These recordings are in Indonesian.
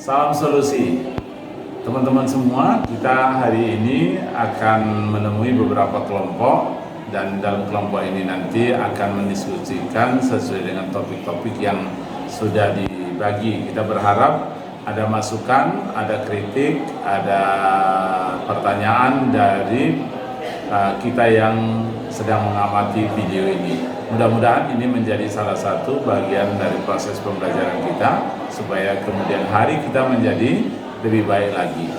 Salam solusi. Teman-teman semua, kita hari ini akan menemui beberapa kelompok dan dalam kelompok ini nanti akan mendiskusikan sesuai dengan topik-topik yang sudah dibagi. Kita berharap ada masukan, ada kritik, ada pertanyaan dari kita yang sedang mengamati video ini. Mudah-mudahan ini menjadi salah satu bagian dari proses pembelajaran kita supaya kemudian hari kita menjadi lebih baik lagi.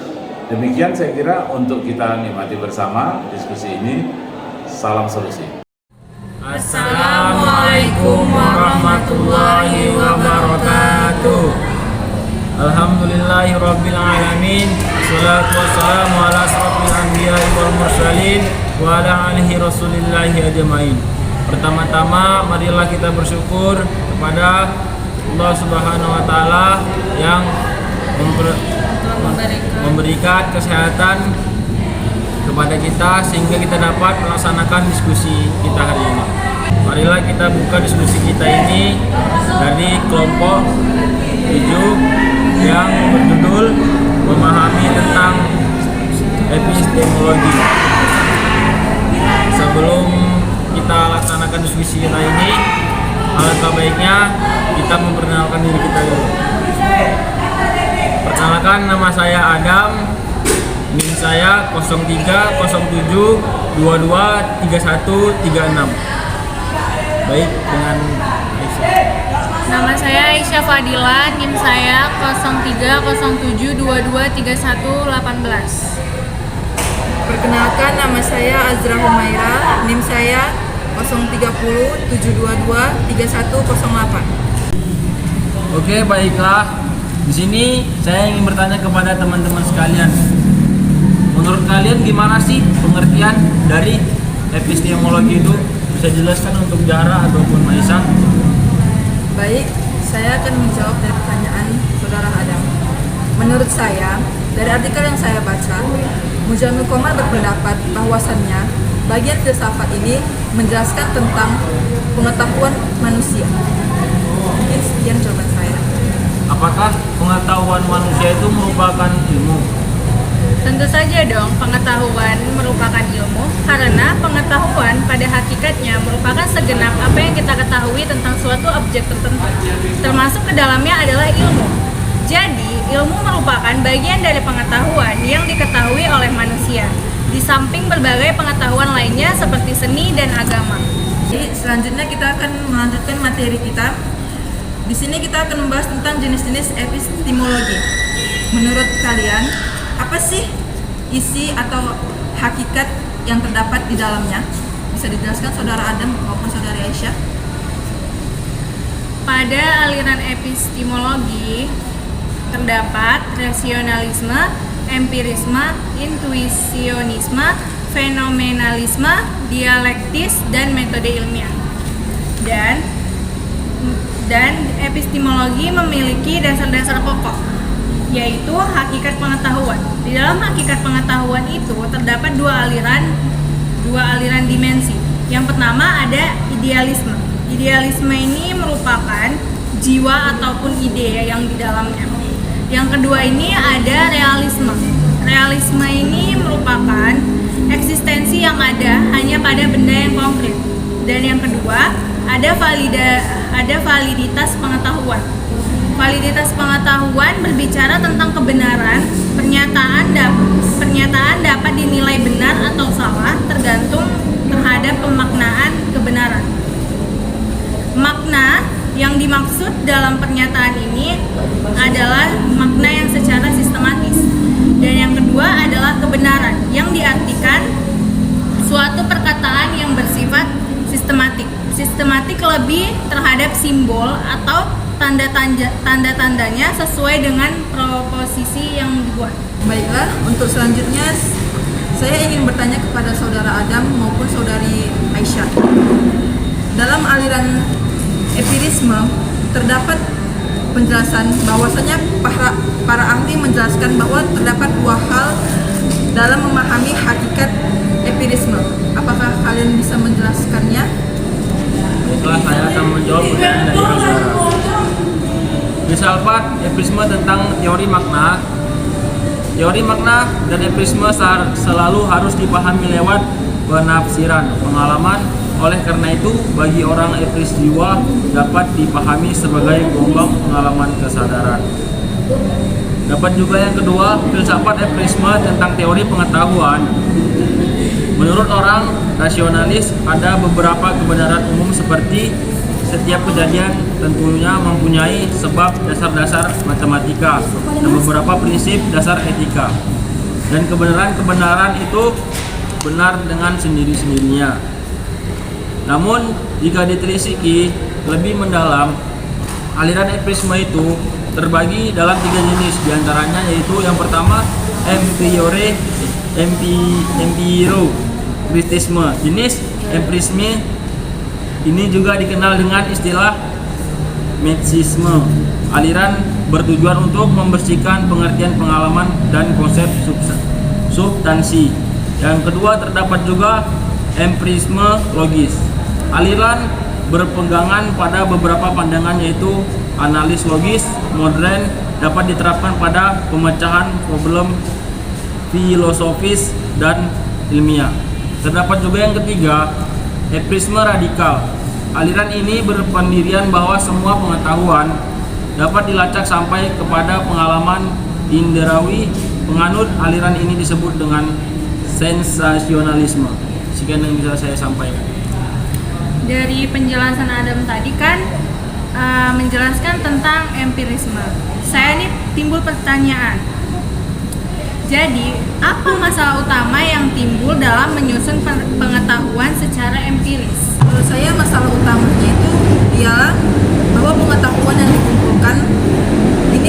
Demikian saya kira untuk kita nikmati bersama diskusi ini. Salam solusi. Assalamualaikum warahmatullahi wabarakatuh. Alhamdulillahirabbil alamin. Wassalatu wassalamu ala asrofil anbiya'i wal mursalin wa ala alihi rasulillahi ajmain. Pertama-tama marilah kita bersyukur kepada Allah Subhanahu wa taala yang memberikan kesehatan kepada kita sehingga kita dapat melaksanakan diskusi kita hari ini. Marilah kita buka diskusi kita ini dari kelompok 7 yang berjudul memahami tentang epistemologi. Sebelum kita laksanakan diskusi kita ini, alangkah baiknya kita memperkenalkan diri kita dulu. Perkenalkan, nama saya Adam, NIM saya 0307223136. Baik, dengan Aisyah. Nama saya Aisyah Fadila, NIM saya 0307223118. Perkenalkan, nama saya Azra Humaira, NIM saya 0307223108. Oke, baiklah. Di sini saya ingin bertanya kepada teman-teman sekalian. Menurut kalian gimana sih pengertian dari epistemologi itu? Bisa jelaskan untuk Zahra ataupun Aisyah? Baik, saya akan menjawab dari pertanyaan saudara Adam. Menurut saya, dari artikel yang saya baca, Mujamil Komar berpendapat bahwasannya bagian filsafat ini menjelaskan tentang pengetahuan manusia. Mungkin sekian jawaban saya. Apakah pengetahuan manusia itu merupakan ilmu? Tentu saja dong, pengetahuan merupakan ilmu karena pengetahuan pada hakikatnya merupakan segenap apa yang kita ketahui tentang suatu objek tertentu. Termasuk ke dalamnya adalah ilmu. Jadi, ilmu merupakan bagian dari pengetahuan yang diketahui oleh manusia, di samping berbagai pengetahuan lainnya seperti seni dan agama. Jadi selanjutnya kita akan melanjutkan materi kita. Di sini kita akan membahas tentang jenis-jenis epistemologi. Menurut kalian, apa sih isi atau hakikat yang terdapat di dalamnya? Bisa dijelaskan saudara Adam maupun saudari Aisyah? Pada aliran epistemologi terdapat rasionalisme, empirisme, intuisionisme, fenomenalisme, dialektis, dan metode ilmiah. Dan epistemologi memiliki dasar-dasar pokok, yaitu hakikat pengetahuan. Di dalam hakikat pengetahuan itu terdapat dua aliran dimensi. Yang pertama ada idealisme. Idealisme ini merupakan jiwa ataupun ide yang di dalamnya. Yang kedua ini ada realisme. Realisme ini merupakan eksistensi yang ada hanya pada benda yang konkret. Dan yang kedua ada validitas pengetahuan. Validitas pengetahuan berbicara tentang kebenaran. Pernyataan dapat dinilai benar atau salah tergantung terhadap pemaknaan kebenaran. Makna yang dimaksud dalam pernyataan ini adalah makna yang secara sistematis. Dan yang kedua adalah kebenaran yang diartikan suatu perkataan yang bersifat sistematik. Sistematik lebih terhadap simbol atau tanda-tandanya sesuai dengan proposisi yang dibuat. Baiklah, untuk selanjutnya saya ingin bertanya kepada saudara Adam maupun saudari Aisyah. Dalam aliran empirisme terdapat penjelasan bahwasanya para ahli menjelaskan bahwa terdapat dua hal dalam memahami hakikat empirisme. Apakah kalian bisa menjelaskannya? Baiklah, saya akan menjawab pertanyaan dari Aisyah. Di Filsafat empirisme tentang teori makna. Teori makna dan empirisme selalu harus dipahami lewat penafsiran pengalaman. Oleh karena itu, bagi orang empiris jiwa dapat dipahami sebagai gelombang pengalaman kesadaran. Dapat juga yang kedua, filsafat empirisme tentang teori pengetahuan. Menurut orang rasionalis, ada beberapa kebenaran umum seperti setiap kejadian tentunya mempunyai sebab dasar-dasar matematika dan beberapa prinsip dasar etika. Dan kebenaran-kebenaran itu benar dengan sendiri-sendirinya. Namun, jika ditelisiki lebih mendalam, aliran empirisme itu terbagi dalam 3 jenis, diantaranya yaitu yang pertama empirokritisme. Jenis empirisme ini juga dikenal dengan istilah marxisme. Aliran bertujuan untuk membersihkan pengertian pengalaman dan konsep substansi. Yang kedua terdapat juga empirisme logis. Aliran berpegangan pada beberapa pandangan yaitu analis logis modern dapat diterapkan pada pemecahan problem filosofis dan ilmiah. Terdapat juga yang ketiga, empirisme radikal. Aliran ini berpendirian bahwa semua pengetahuan dapat dilacak sampai kepada pengalaman indrawi. Penganut aliran ini disebut dengan sensasionalisme. Sekian yang bisa saya sampaikan. Dari penjelasan Adam tadi kan menjelaskan tentang empirisme. Saya nih timbul pertanyaan. Jadi, apa masalah utama yang timbul dalam menyusun pengetahuan secara empiris? Menurut saya masalah utamanya ialah bahwa pengetahuan yang dikumpulkan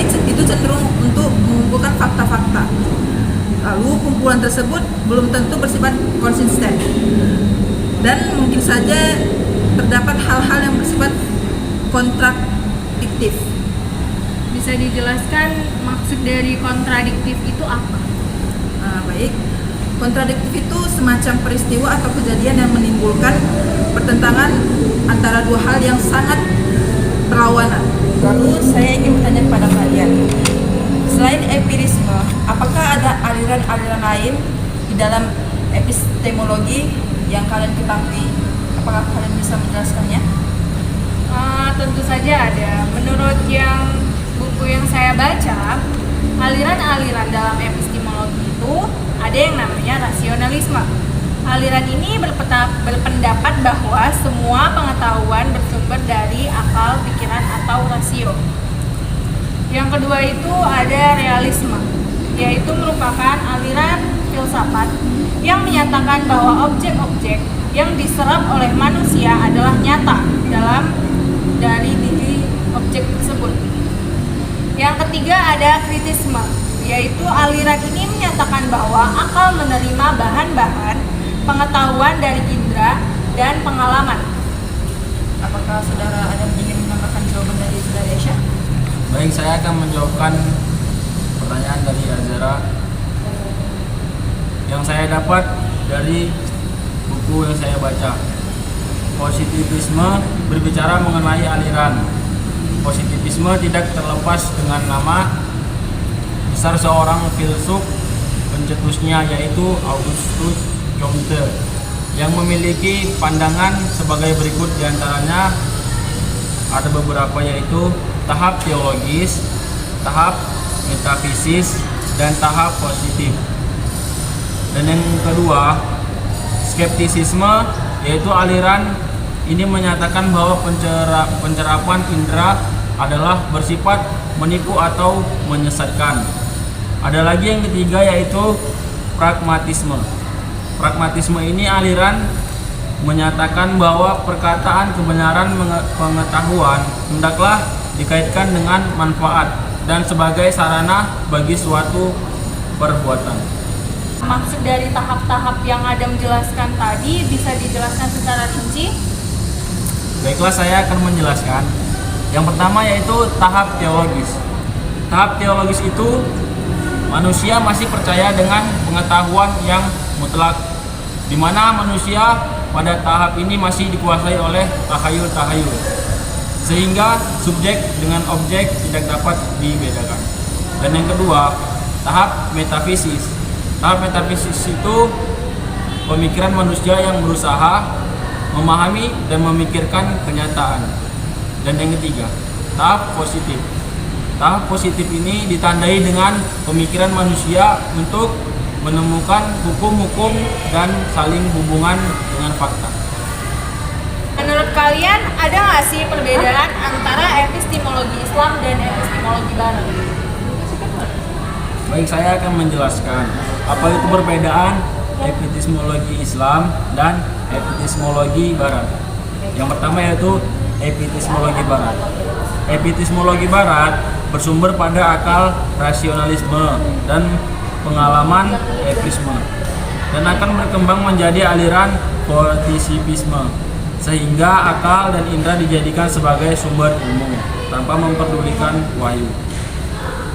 itu cenderung untuk mengumpulkan fakta-fakta. Lalu kumpulan tersebut belum tentu bersifat konsisten. Dan mungkin saja terdapat hal-hal yang bersifat kontradiktif. Bisa dijelaskan maksud dari kontradiktif itu apa? Baik, kontradiktif itu semacam peristiwa atau kejadian yang menimbulkan pertentangan antara dua hal yang sangat berlawanan. Lalu saya ingin bertanya kepada kalian, selain empirisme, apakah ada aliran-aliran lain di dalam epistemologi yang kalian ketahui? Apakah kalian bisa menjelaskannya? Tentu saja ada. Menurut buku yang saya baca, aliran-aliran dalam epistemologi itu ada yang namanya rasionalisme. Aliran ini berpendapat bahwa semua pengetahuan bersumber dari akal, pikiran, atau rasio. Yang kedua itu ada realisme, yaitu merupakan aliran filsafat yang menyatakan bahwa objek-objek yang diserap oleh manusia adalah nyata dari diri objek tersebut. Yang ketiga ada kritisme, yaitu aliran ini menyatakan bahwa akal menerima bahan-bahan pengetahuan dari indera dan pengalaman. Apakah saudara ada ingin menambahkan jawaban dari saudara Aisyah? Baik, saya akan menjawabkan pertanyaan dari Azara yang saya dapat dari buku yang saya baca. Positivisme berbicara mengenai aliran. Positivisme tidak terlepas dengan nama besar seorang filsuf pencetusnya, yaitu Augustus Comte, yang memiliki pandangan sebagai berikut, diantaranya ada beberapa, yaitu tahap teologis, tahap metafisis, dan tahap positif. Dan yang kedua, skeptisisme, yaitu aliran ini menyatakan bahwa pencerapan indera adalah bersifat menipu atau menyesatkan. Ada lagi yang ketiga, yaitu pragmatisme. Pragmatisme ini aliran menyatakan bahwa perkataan kebenaran pengetahuan hendaklah dikaitkan dengan manfaat dan sebagai sarana bagi suatu perbuatan. Maksud dari tahap-tahap yang Adam jelaskan tadi bisa dijelaskan secara rinci? Baiklah, saya akan menjelaskan. Yang pertama yaitu tahap teologis. Tahap teologis itu manusia masih percaya dengan pengetahuan yang mutlak, di mana manusia pada tahap ini masih dikuasai oleh tahayul-tahayul. sehingga subjek dengan objek tidak dapat dibedakan. Dan yang kedua, tahap metafisis. Tahap metafisis itu pemikiran manusia yang berusaha memahami dan memikirkan kenyataan. Dan yang ketiga, tahap positif. Tahap positif ini ditandai dengan pemikiran manusia untuk menemukan hukum-hukum dan saling hubungan dengan fakta. Menurut kalian ada nggak sih perbedaan antara epistemologi Islam dan epistemologi Barat? Baik, saya akan menjelaskan apa itu perbedaan epistemologi Islam dan epistemologi Barat. Yang pertama yaitu epistemologi Barat. Epistemologi Barat bersumber pada akal rasionalisme dan pengalaman empirisme dan akan berkembang menjadi aliran positivisme, sehingga akal dan indera dijadikan sebagai sumber ilmu tanpa memperdulikan wahyu.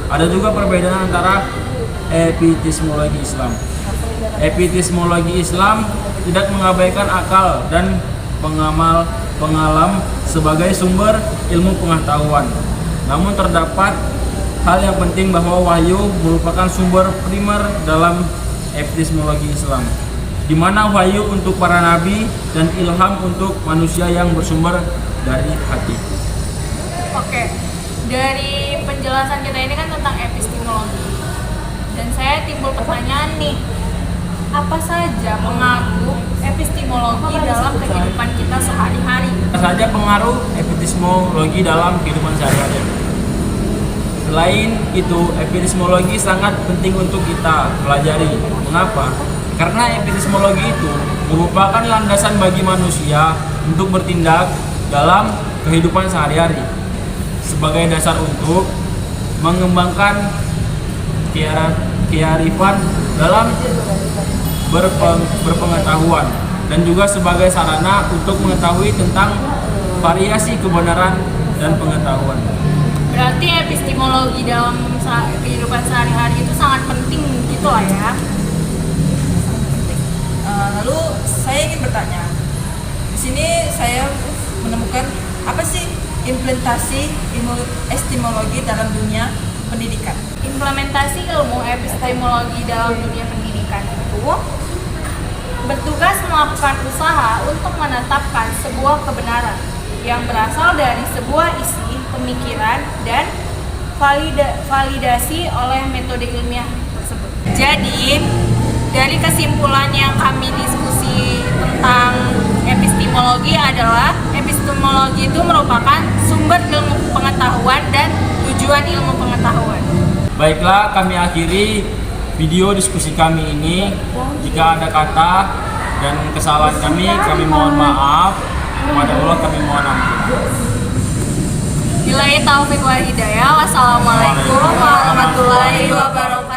Ada juga perbedaan antara epistemologi Islam. Epistemologi Islam tidak mengabaikan akal dan pengalaman sebagai sumber ilmu pengetahuan. Namun terdapat hal yang penting bahwa wahyu merupakan sumber primer dalam epistemologi Islam, di mana wahyu untuk para nabi dan ilham untuk manusia yang bersumber dari hati. Oke, dari penjelasan kita ini kan tentang epistemologi, dan saya timbul pertanyaan nih, apa saja pengaruh epistemologi dalam kehidupan kita sehari-hari? Apa saja pengaruh epistemologi dalam kehidupan sehari-hari? Selain itu, epistemologi sangat penting untuk kita pelajari. Mengapa? Karena epistemologi itu merupakan landasan bagi manusia untuk bertindak dalam kehidupan sehari-hari, sebagai dasar untuk mengembangkan kearifan dalam berpengetahuan, dan juga sebagai sarana untuk mengetahui tentang variasi kebenaran dan pengetahuan. Berarti epistemologi dalam kehidupan sehari-hari itu sangat penting gitu lah ya. Lalu saya ingin bertanya, di sini saya menemukan apa sih implementasi ilmu epistemologi dalam dunia pendidikan? Implementasi ilmu epistemologi dalam dunia pendidikan itu bertugas melakukan usaha untuk menetapkan sebuah kebenaran yang berasal dari sebuah isi, pemikiran, dan validasi oleh metode ilmiah tersebut. Jadi, dari kesimpulan yang kami diskusi tentang epistemologi adalah epistemologi itu merupakan sumber ilmu pengetahuan dan tujuan ilmu pengetahuan. Baiklah, kami akhiri video diskusi kami ini. Jika ada kata dan kesalahan kami mohon maaf. Kepada Allah kami mohon ampun. Billahi taufiq wal hidayah. Wassalamualaikum warahmatullahi wabarakatuh.